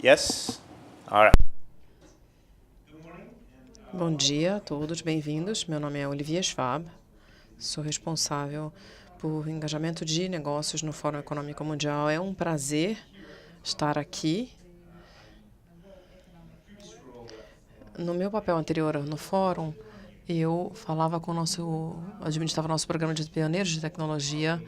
Yes? All right. Bom dia a todos, bem-vindos. Meu nome é Olivia Schwab, sou responsável por engajamento de negócios no Fórum Econômico Mundial. É um prazer estar aqui. No meu papel anterior no Fórum, eu falava com administrava nosso programa de pioneiros de tecnologia,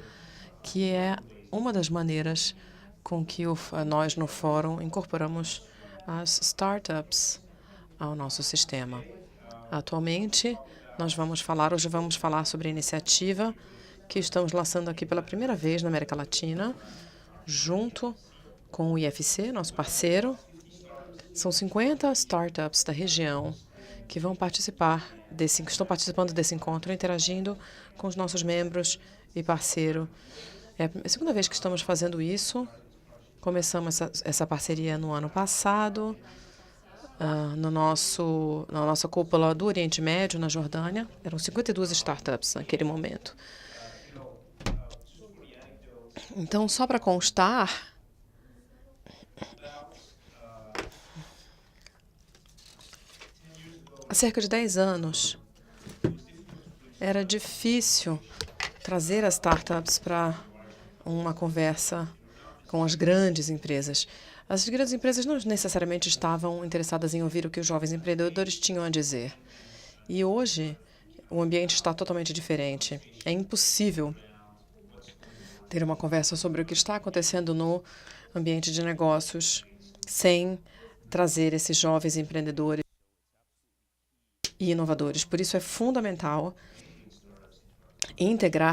que é uma das maneiras com que nós no Fórum incorporamos as startups ao nosso sistema. Atualmente, hoje vamos falar sobre a iniciativa que estamos lançando aqui pela primeira vez na América Latina, junto com o IFC, nosso parceiro. São 50 startups da região que estão participando desse encontro, interagindo com os nossos membros e parceiros. É a segunda vez que estamos fazendo isso. Começamos essa parceria no ano passado, na nossa cúpula do Oriente Médio, na Jordânia. Eram 52 startups naquele momento. Então, só para constar, há cerca de 10 anos, era difícil trazer as startups para uma conversa com as grandes empresas. As grandes empresas não necessariamente estavam interessadas em ouvir o que os jovens empreendedores tinham a dizer. E hoje, o ambiente está totalmente diferente. É impossível ter uma conversa sobre o que está acontecendo no ambiente de negócios sem trazer esses jovens empreendedores e inovadores. Por isso, é fundamental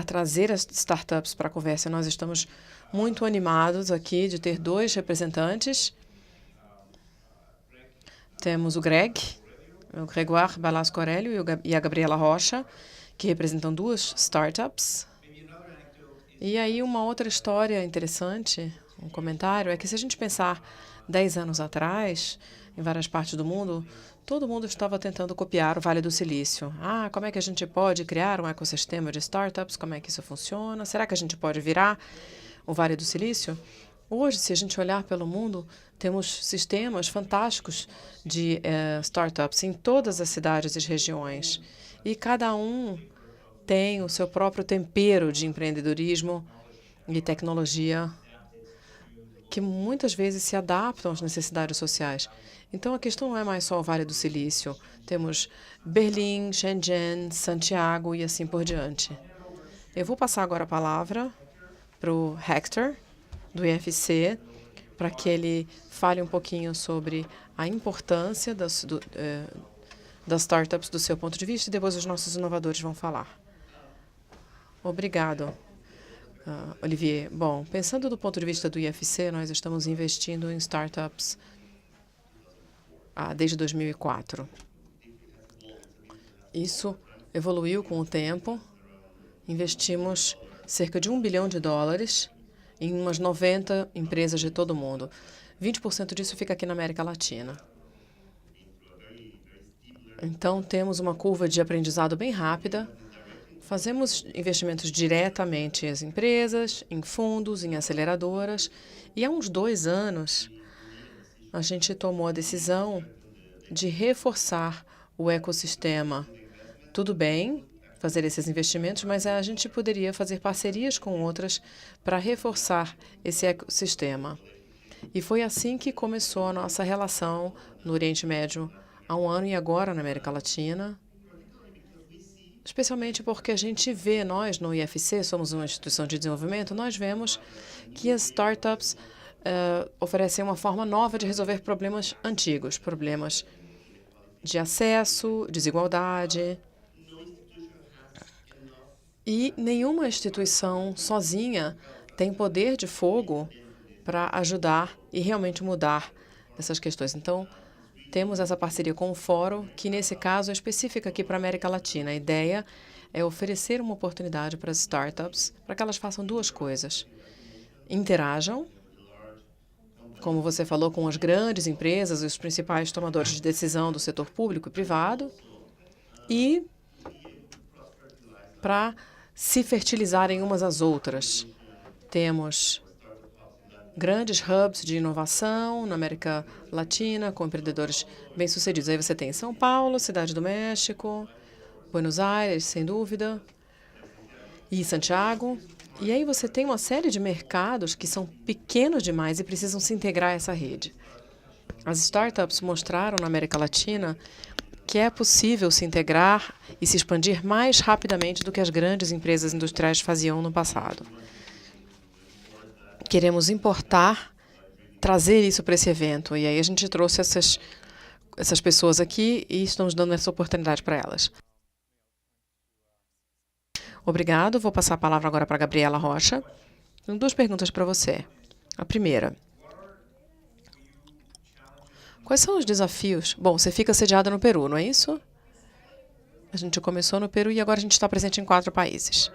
trazer as startups para a conversa. Nós estamos muito animados aqui de ter 2 representantes. Temos o Gregoire Balasco Aurélio e a Gabriela Rocha, que representam 2 startups. E aí uma outra história interessante, um comentário, é que se a gente pensar 10 anos atrás, em várias partes do mundo, todo mundo estava tentando copiar o Vale do Silício. Como é que a gente pode criar um ecossistema de startups? Como é que isso funciona? Será que a gente pode virar o Vale do Silício? Hoje, se a gente olhar pelo mundo, temos sistemas fantásticos de startups em todas as cidades e regiões. E cada um tem o seu próprio tempero de empreendedorismo e tecnologia que muitas vezes se adaptam às necessidades sociais. Então, a questão não é mais só o Vale do Silício. Temos Berlim, Shenzhen, Santiago e assim por diante. Eu vou passar agora a palavra para o Hector, do IFC, para que ele fale um pouquinho sobre a importância das startups do seu ponto de vista e depois os nossos inovadores vão falar. Obrigado, Olivier. Bom, pensando do ponto de vista do IFC, nós estamos investindo em startups desde 2004. Isso evoluiu com o tempo. Investimos cerca de $1 bilhão em umas 90 empresas de todo o mundo. 20% disso fica aqui na América Latina. Então, temos uma curva de aprendizado bem rápida. Fazemos investimentos diretamente às empresas, em fundos, em aceleradoras. E há uns 2 anos, a gente tomou a decisão de reforçar o ecossistema. Tudo bem fazer esses investimentos, mas a gente poderia fazer parcerias com outras para reforçar esse ecossistema. E foi assim que começou a nossa relação no Oriente Médio há 1 ano e agora na América Latina. Especialmente porque a gente vê, nós no IFC, somos uma instituição de desenvolvimento, nós vemos que as startups oferecem uma forma nova de resolver problemas antigos, problemas de acesso, desigualdade. E nenhuma instituição sozinha tem poder de fogo para ajudar e realmente mudar essas questões. Então, temos essa parceria com o Fórum, que nesse caso é específica aqui para a América Latina. A ideia é oferecer uma oportunidade para as startups para que elas façam 2 coisas. Interajam, como você falou, com as grandes empresas e os principais tomadores de decisão do setor público e privado, e para se fertilizarem umas às outras. Temos grandes hubs de inovação na América Latina, com empreendedores bem-sucedidos. Aí você tem São Paulo, Cidade do México, Buenos Aires, sem dúvida, e Santiago. E aí você tem uma série de mercados que são pequenos demais e precisam se integrar a essa rede. As startups mostraram na América Latina que é possível se integrar e se expandir mais rapidamente do que as grandes empresas industriais faziam no passado. Queremos importar, trazer isso para esse evento. E aí a gente trouxe essas pessoas aqui e estamos dando essa oportunidade para elas. Obrigado. Vou passar a palavra agora para a Gabriela Rocha. Tenho 2 perguntas para você. A primeira: quais são os desafios? Bom, você fica sediada no Peru, não é isso? A gente começou no Peru e agora a gente está presente em 4 países.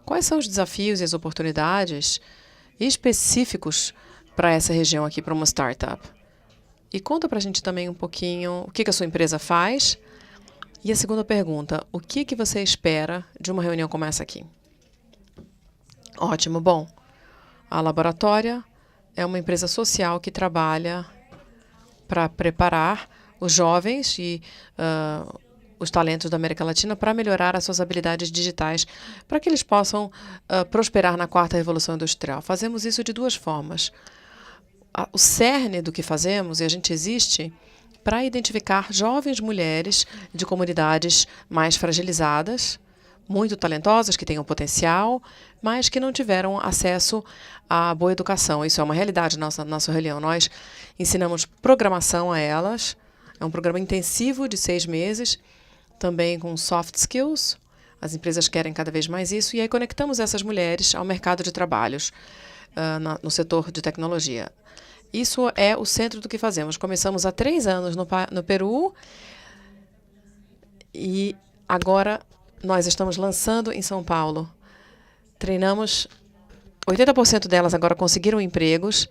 Quais são os desafios e as oportunidades específicos para essa região aqui, para uma startup? E conta para a gente também um pouquinho o que a sua empresa faz. E a segunda pergunta: o que você espera de uma reunião como essa aqui? Ótimo. Bom, a Laboratória é uma empresa social que trabalha para preparar os jovens e os talentos da América Latina para melhorar as suas habilidades digitais, para que eles possam prosperar na 4ª Revolução Industrial. Fazemos isso de 2 formas. O cerne do que fazemos, e a gente existe para identificar jovens mulheres de comunidades mais fragilizadas, muito talentosas, que tenham potencial, mas que não tiveram acesso à boa educação. Isso é uma realidade na nossa reunião. Nós ensinamos programação a elas. É um programa intensivo de 6 meses, também com soft skills. As empresas querem cada vez mais isso. E aí conectamos essas mulheres ao mercado de trabalhos no setor de tecnologia. Isso é o centro do que fazemos. Começamos há 3 anos no Peru e agora nós estamos lançando em São Paulo. Treinamos, 80% delas agora conseguiram empregos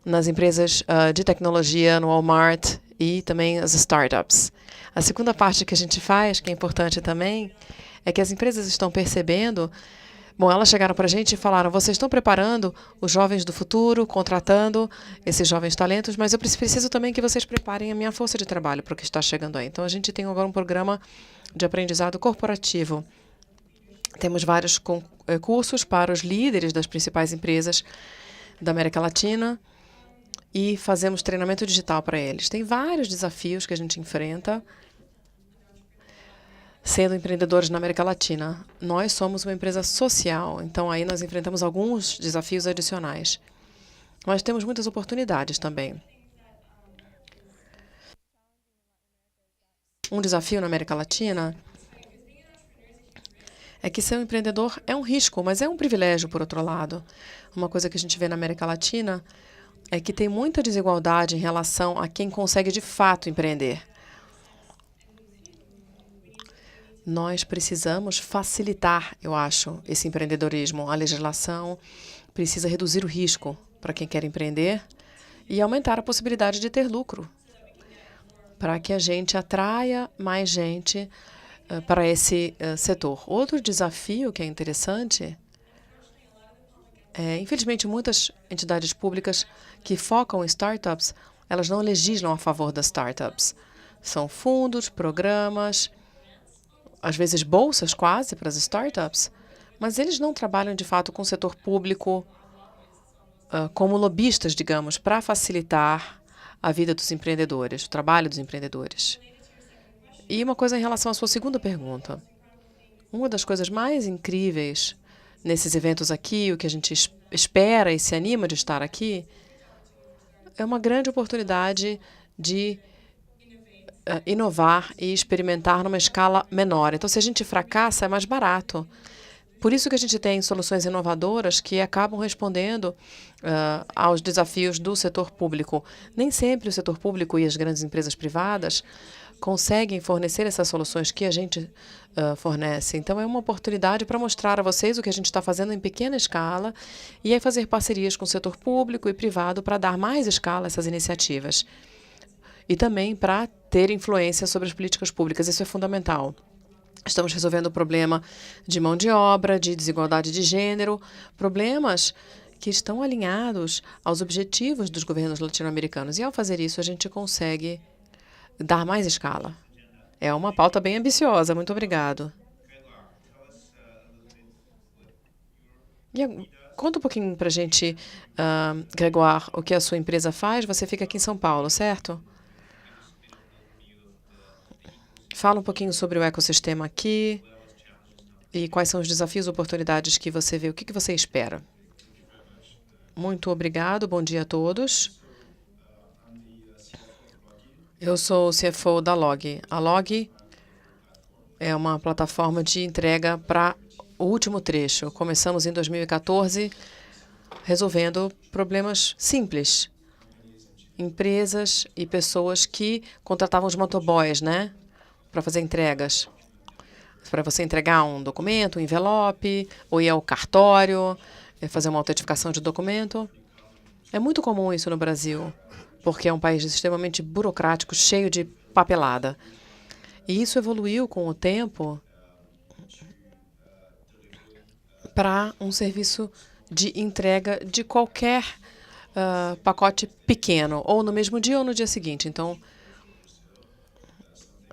nas empresas de tecnologia, no Walmart e também as startups. A segunda parte que a gente faz, que é importante também, é que as empresas estão percebendo. Bom, elas chegaram para a gente e falaram: vocês estão preparando os jovens do futuro, contratando esses jovens talentos, mas eu preciso também que vocês preparem a minha força de trabalho para o que está chegando aí. Então, a gente tem agora um programa de aprendizado corporativo. Temos vários cursos para os líderes das principais empresas da América Latina e fazemos treinamento digital para eles. Tem vários desafios que a gente enfrenta sendo empreendedores na América Latina. Nós somos uma empresa social, então aí nós enfrentamos alguns desafios adicionais. Mas temos muitas oportunidades também. Um desafio na América Latina é que ser um empreendedor é um risco, mas é um privilégio, por outro lado. Uma coisa que a gente vê na América Latina é que tem muita desigualdade em relação a quem consegue de fato empreender. Nós precisamos facilitar, eu acho, esse empreendedorismo. A legislação precisa reduzir o risco para quem quer empreender e aumentar a possibilidade de ter lucro, para que a gente atraia mais gente para esse setor. Outro desafio que é interessante é, infelizmente, muitas entidades públicas que focam em startups, elas não legislam a favor das startups. São fundos, programas, às vezes bolsas quase para as startups, mas eles não trabalham de fato com o setor público como lobistas, digamos, para facilitar a vida dos empreendedores, o trabalho dos empreendedores. E uma coisa em relação à sua segunda pergunta. Uma das coisas mais incríveis nesses eventos aqui, o que a gente espera e se anima de estar aqui, é uma grande oportunidade de inovar e experimentar numa escala menor. Então, se a gente fracassa, é mais barato. Por isso que a gente tem soluções inovadoras que acabam respondendo aos desafios do setor público. Nem sempre o setor público e as grandes empresas privadas conseguem fornecer essas soluções que a gente fornece. Então, é uma oportunidade para mostrar a vocês o que a gente está fazendo em pequena escala e aí fazer parcerias com o setor público e privado para dar mais escala a essas iniciativas. E também para ter influência sobre as políticas públicas. Isso é fundamental. Estamos resolvendo o problema de mão de obra, de desigualdade de gênero, problemas que estão alinhados aos objetivos dos governos latino-americanos. E, ao fazer isso, a gente consegue dar mais escala. É uma pauta bem ambiciosa. Muito obrigado. Conta um pouquinho para a gente, Grégoire, o que a sua empresa faz. Você fica aqui em São Paulo, certo? Fala um pouquinho sobre o ecossistema aqui e quais são os desafios e oportunidades que você vê. O que você espera? Muito obrigado. Bom dia a todos. Eu sou o CFO da Log. A Log é uma plataforma de entrega para o último trecho. Começamos em 2014 resolvendo problemas simples. Empresas e pessoas que contratavam os motoboys, né, para fazer entregas. Para você entregar um documento, um envelope, ou ir ao cartório, fazer uma autentificação de documento. É muito comum isso no Brasil, porque é um país extremamente burocrático, cheio de papelada. E isso evoluiu com o tempo para um serviço de entrega de qualquer pacote pequeno, ou no mesmo dia ou no dia seguinte. Então,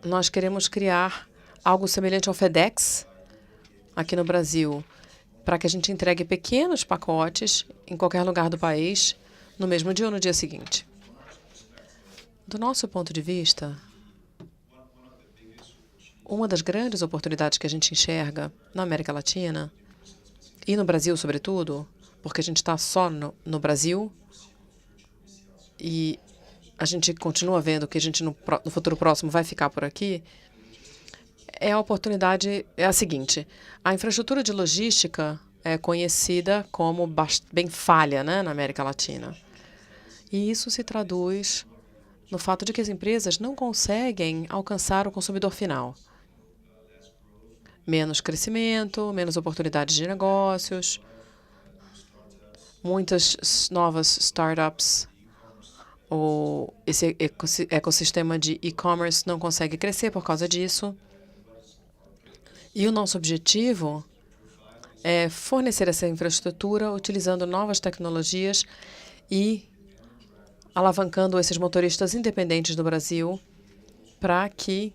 nós queremos criar algo semelhante ao FedEx aqui no Brasil, para que a gente entregue pequenos pacotes em qualquer lugar do país, no mesmo dia ou no dia seguinte. Do nosso ponto de vista, uma das grandes oportunidades que a gente enxerga na América Latina, e no Brasil, sobretudo, porque a gente está só no Brasil, e a gente continua vendo que a gente no futuro próximo vai ficar por aqui, a oportunidade é a seguinte: a infraestrutura de logística é conhecida como bem falha, né, na América Latina. E isso se traduz no fato de que as empresas não conseguem alcançar o consumidor final. Menos crescimento, menos oportunidades de negócios, muitas novas startups, ou esse ecossistema de e-commerce não consegue crescer por causa disso. E o nosso objetivo é fornecer essa infraestrutura utilizando novas tecnologias e alavancando esses motoristas independentes do Brasil para que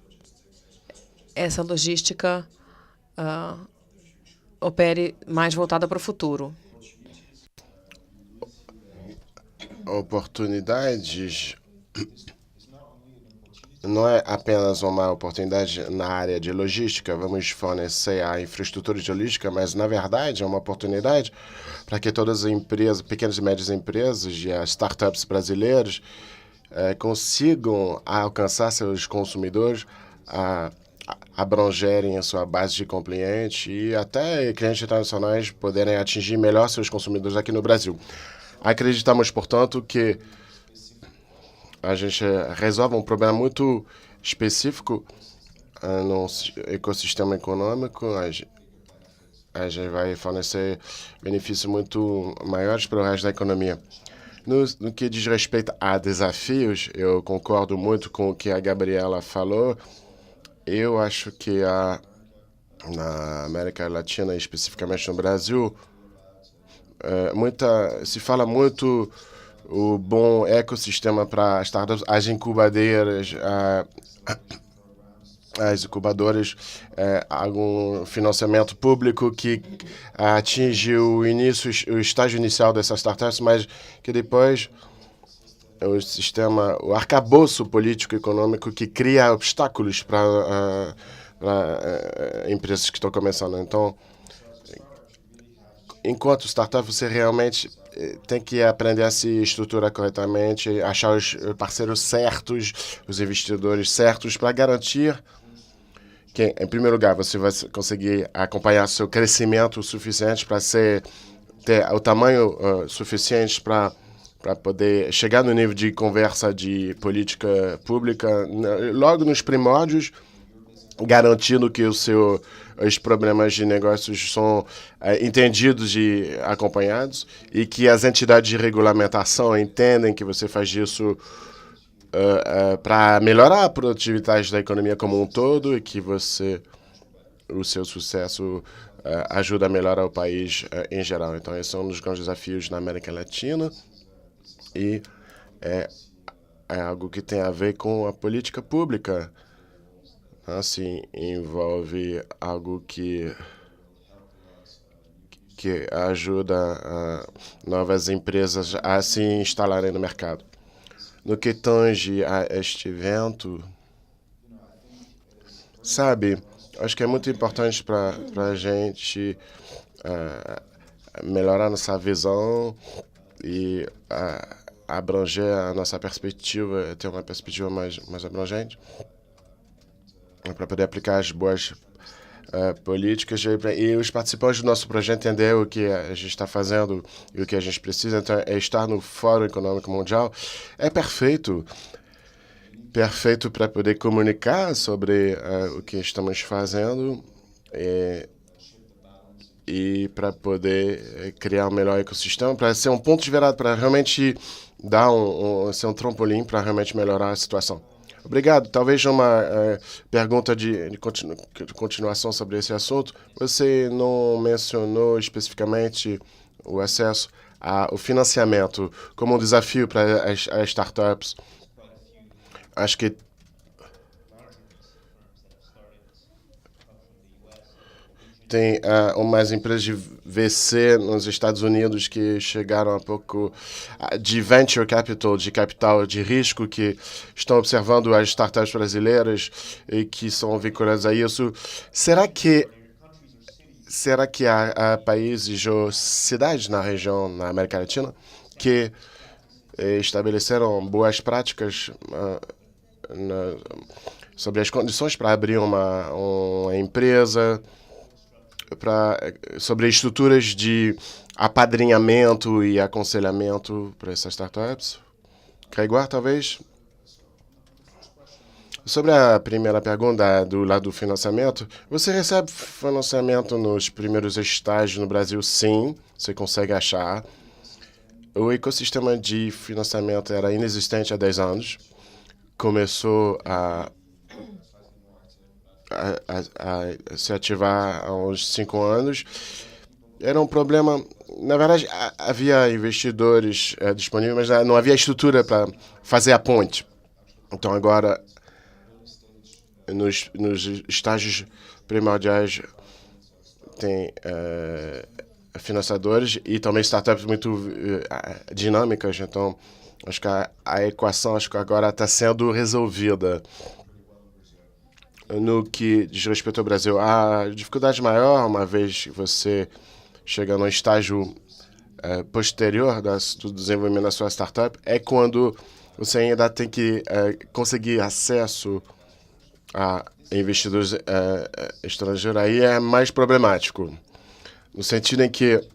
essa logística opere mais voltada para o futuro. Oportunidades não é apenas uma oportunidade na área de logística, vamos fornecer a infraestrutura de logística, mas, na verdade, é uma oportunidade para que todas as empresas, pequenas e médias empresas e as startups brasileiras consigam alcançar seus consumidores, abrangerem a sua base de clientes e até clientes internacionais poderem atingir melhor seus consumidores aqui no Brasil. Acreditamos, portanto, que a gente resolve um problema muito específico no ecossistema econômico. A gente vai fornecer benefícios muito maiores para o resto da economia. No que diz respeito a desafios, eu concordo muito com o que a Gabriela falou. Eu acho que na América Latina, especificamente no Brasil, se fala muito o bom ecossistema para startups, as incubadoras, algum financiamento público que atinge o estágio inicial dessas startups, mas que depois o arcabouço político-econômico que cria obstáculos para empresas que estão começando. Então, enquanto startup, você realmente tem que aprender a se estruturar corretamente, achar os parceiros certos, os investidores certos, para garantir que, em primeiro lugar, você vai conseguir acompanhar seu crescimento suficiente para ter o tamanho suficiente para poder chegar no nível de conversa de política pública logo nos primórdios, garantindo que os problemas de negócios são entendidos e acompanhados e que as entidades de regulamentação entendem que você faz isso para melhorar a produtividade da economia como um todo e que o seu sucesso ajuda a melhorar o país em geral. Então, esse é um dos grandes desafios na América Latina e é algo que tem a ver com a política pública. Assim, envolve algo que ajuda novas empresas a se instalarem no mercado. No que tange a este evento, sabe, acho que é muito importante para a gente melhorar nossa visão e abranger a nossa perspectiva, ter uma perspectiva mais abrangente, para poder aplicar as boas políticas e os participantes do nosso projeto entender o que a gente está fazendo e o que a gente precisa. Então, estar no Fórum Econômico Mundial é perfeito para poder comunicar sobre o que estamos fazendo e para poder criar um melhor ecossistema, para ser um ponto de virada, para realmente dar ser um trampolim para realmente melhorar a situação. Obrigado. Talvez uma pergunta de continuação sobre esse assunto. Você não mencionou especificamente o acesso ao financiamento como um desafio para as startups. Acho que tem umas empresas de VC nos Estados Unidos que chegaram a pouco de venture capital, de capital de risco, que estão observando as startups brasileiras e que são vinculadas a isso. Será que há países ou cidades na região, na América Latina, que estabeleceram boas práticas sobre as condições para abrir uma empresa, sobre estruturas de apadrinhamento e aconselhamento para essas startups? Grégoire, talvez? Sobre a primeira pergunta do lado do financiamento, você recebe financiamento nos primeiros estágios no Brasil? Sim, você consegue achar. O ecossistema de financiamento era inexistente há 10 anos. Começou a se ativar há uns 5 anos. Era um problema. Na verdade, havia investidores disponíveis, mas não havia estrutura para fazer a ponte. Então, agora, nos estágios primordiais, tem financiadores e também startups muito dinâmicas. Então, acho que a equação agora está sendo resolvida. No que diz respeito ao Brasil, a dificuldade maior, uma vez que você chega no estágio posterior do desenvolvimento da sua startup, é quando você ainda tem que conseguir acesso a investidores estrangeiros. Aí é mais problemático, no sentido em que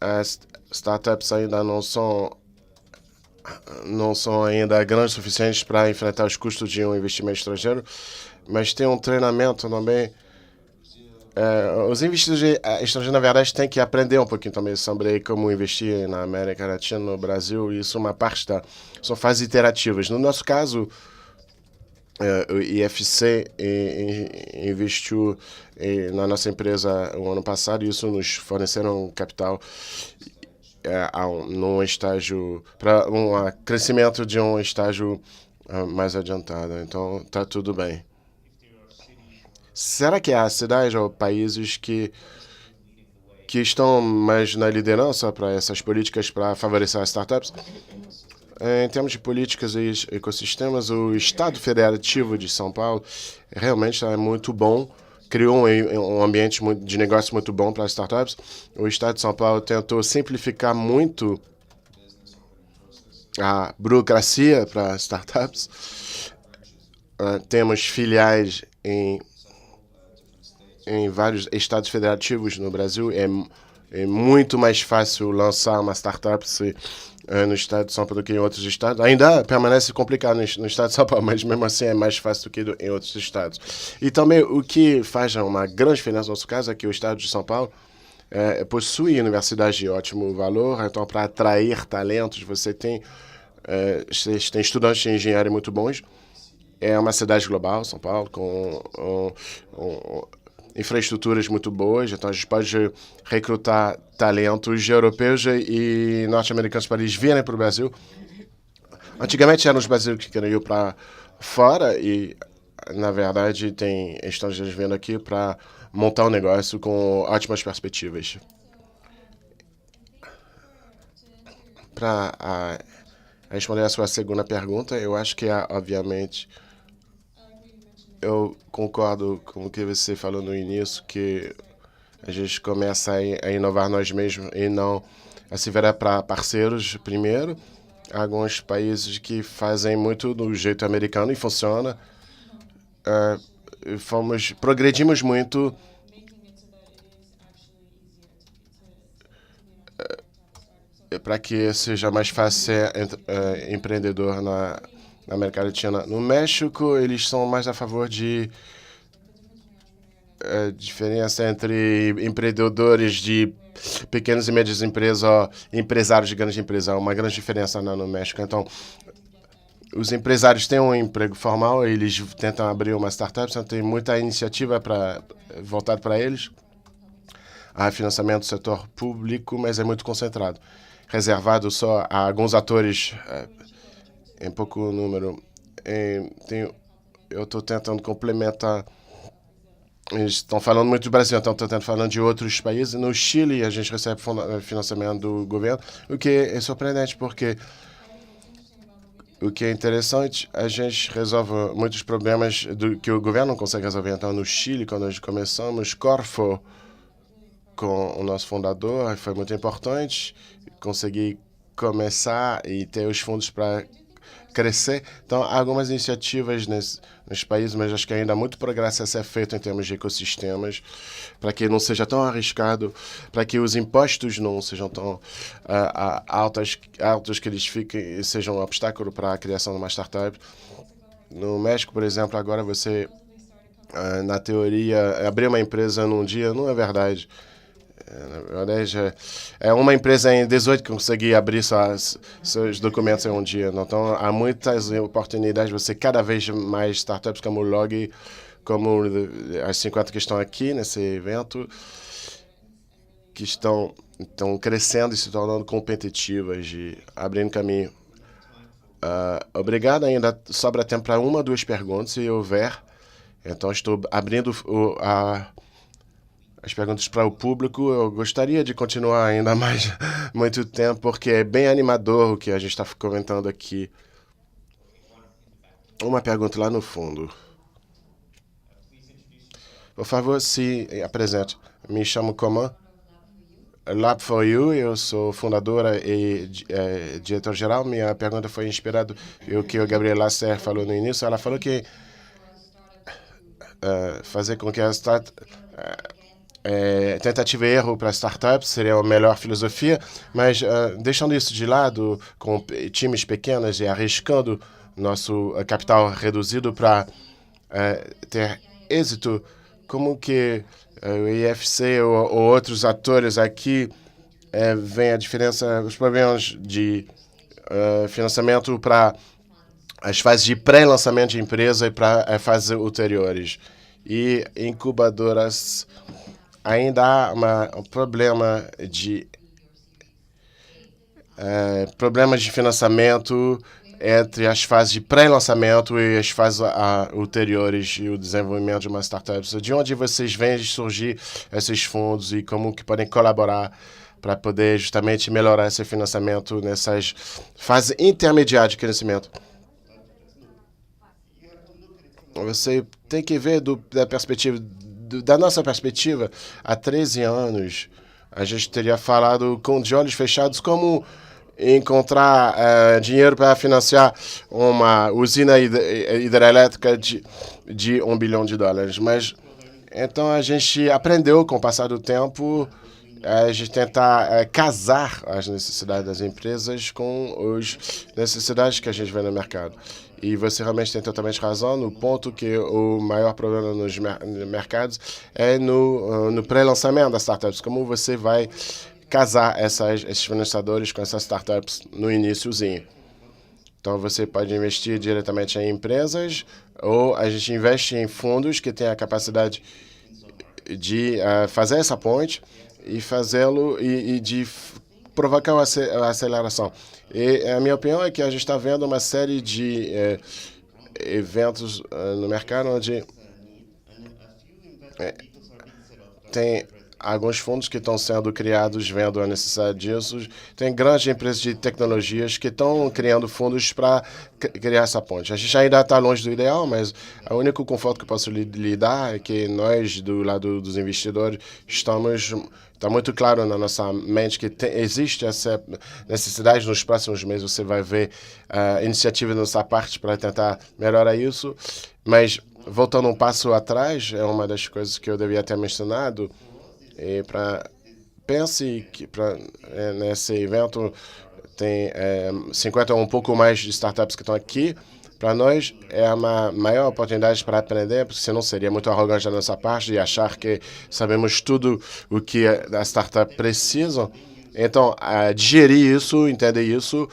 as startups ainda não são ainda grandes o suficientes para enfrentar os custos de um investimento estrangeiro, mas tem um treinamento também. Os investidores estrangeiros, na verdade, têm que aprender um pouquinho também sobre como investir na América Latina, no Brasil, e isso é uma parte são fases iterativas. No nosso caso, o IFC investiu na nossa empresa no ano passado, e isso nos forneceram capital num estágio, para um crescimento de um estágio mais adiantado. Então, está tudo bem. Será que há cidades ou países que estão mais na liderança para essas políticas para favorecer as startups? Em termos de políticas e ecossistemas, o Estado Federativo de São Paulo realmente é muito bom. Criou um ambiente de negócio muito bom para as startups. O Estado de São Paulo tentou simplificar muito a burocracia para startups. Temos filiais em vários estados federativos no Brasil. É muito mais fácil lançar uma startup no estado de São Paulo do que em outros estados. Ainda permanece complicado no estado de São Paulo, mas mesmo assim é mais fácil do que em outros estados. E também o que faz uma grande diferença no nosso caso é que o estado de São Paulo possui universidades de ótimo valor. Então, para atrair talentos, você tem estudantes de engenharia muito bons. É uma cidade global, São Paulo, com infraestruturas muito boas, então a gente pode recrutar talentos europeus e norte-americanos para eles virem para o Brasil. Antigamente eram os brasileiros que queriam ir para fora e, na verdade, tem estrangeiros vindo aqui para montar um negócio com ótimas perspectivas. Para responder a sua segunda pergunta, eu acho que, obviamente, eu concordo com o que você falou no início, que a gente começa a inovar nós mesmos e não a se virar para parceiros primeiro. Há alguns países que fazem muito do jeito americano e funciona. Progredimos muito para que seja mais fácil ser empreendedor na América Latina. No México, eles são mais a favor de diferença entre empreendedores de pequenas e médias empresas ou empresários de grandes empresas. Há uma grande diferença no México. Então, os empresários têm um emprego formal, eles tentam abrir uma startup, então tem muita iniciativa voltada para eles. Há financiamento do setor público, mas é muito concentrado. Reservado só a alguns atores em pouco número. Eu estou tentando complementar. Eles estão falando muito do Brasil, então estou tentando falando de outros países. No Chile, a gente recebe financiamento do governo, o que é surpreendente, porque o que é interessante, a gente resolve muitos problemas que o governo não consegue resolver. Então, no Chile, quando nós começamos, Corfo, com o nosso fundador, foi muito importante conseguir começar e ter os fundos para crescer. Então, há algumas iniciativas nos países, mas acho que ainda há muito progresso a ser feito em termos de ecossistemas, para que não seja tão arriscado, para que os impostos não sejam tão altos que eles fiquem, sejam um obstáculo para a criação de uma startup. No México, por exemplo, agora você, na teoria, abrir uma empresa num dia não é verdade. Na verdade, é uma empresa em 18 que conseguir abrir seus documentos em um dia. Então, há muitas oportunidades. Você cada vez mais startups como o Log, como as 50 que estão aqui nesse evento, que estão crescendo e se tornando competitivas e abrindo caminho. Obrigado. Ainda sobra tempo para uma ou duas perguntas, se houver. Então, estou abrindo as perguntas para o público. Eu gostaria de continuar ainda mais muito tempo, porque é bem animador o que a gente está comentando aqui. Uma pergunta lá no fundo. Por favor, se apresente. Me chamo Coman, Lab4U, eu sou fundadora e diretor-geral. Minha pergunta foi inspirada no que a Gabriela Lasser falou no início. Ela falou que fazer com que a tentativa e erro para startups seria a melhor filosofia, mas deixando isso de lado, com times pequenos e arriscando nosso capital reduzido para ter êxito, como que o IFC ou outros atores aqui veem a diferença, os problemas de financiamento para as fases de pré-lançamento de empresa e para as fases ulteriores. E incubadoras, ainda há um problema de problemas de financiamento entre as fases de pré-lançamento e as fases ulteriores e o desenvolvimento de uma startup. De onde vocês veem surgir esses fundos e como que podem colaborar para poder justamente melhorar esse financiamento nessas fases intermediárias de crescimento? Você tem que ver da nossa perspectiva, há 13 anos, a gente teria falado de olhos fechados como encontrar dinheiro para financiar uma usina hidrelétrica de $1 bilhão. Mas, então, a gente aprendeu, com o passar do tempo, a gente tentar casar as necessidades das empresas com as necessidades que a gente vê no mercado. E você realmente tem totalmente razão no ponto que o maior problema nos mercados é no pré-lançamento das startups. Como você vai casar esses financiadores com essas startups no iniciozinho. Então, você pode investir diretamente em empresas ou a gente investe em fundos que têm a capacidade de fazer essa ponte e fazê-lo e de provocar uma aceleração. E a minha opinião é que a gente está vendo uma série de eventos no mercado onde tem alguns fundos que estão sendo criados vendo a necessidade disso. Tem grandes empresas de tecnologias que estão criando fundos para criar essa ponte. A gente ainda está longe do ideal, mas o único conforto que eu posso lhe dar é que nós, do lado dos investidores, está muito claro na nossa mente que existe essa necessidade nos próximos meses. Você vai ver iniciativa da nossa parte para tentar melhorar isso. Mas, voltando um passo atrás, é uma das coisas que eu devia ter mencionado. E pense que nesse evento tem 50 ou um pouco mais de startups que estão aqui. Para nós, é uma maior oportunidade para aprender, porque senão seria muito arrogante da nossa parte de achar que sabemos tudo o que as startups precisam. Então, digerir isso, entender isso,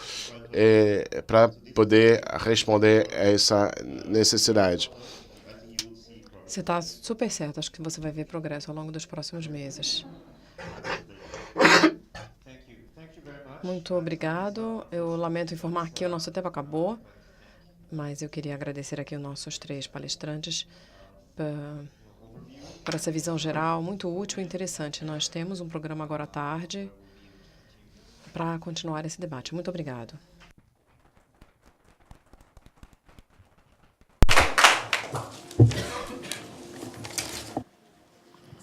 para poder responder a essa necessidade. Você está super certo. Acho que você vai ver progresso ao longo dos próximos meses. Muito obrigado. Eu lamento informar que o nosso tempo acabou, mas eu queria agradecer aqui os nossos 3 palestrantes por essa visão geral muito útil e interessante. Nós temos um programa agora à tarde para continuar esse debate. Muito obrigado.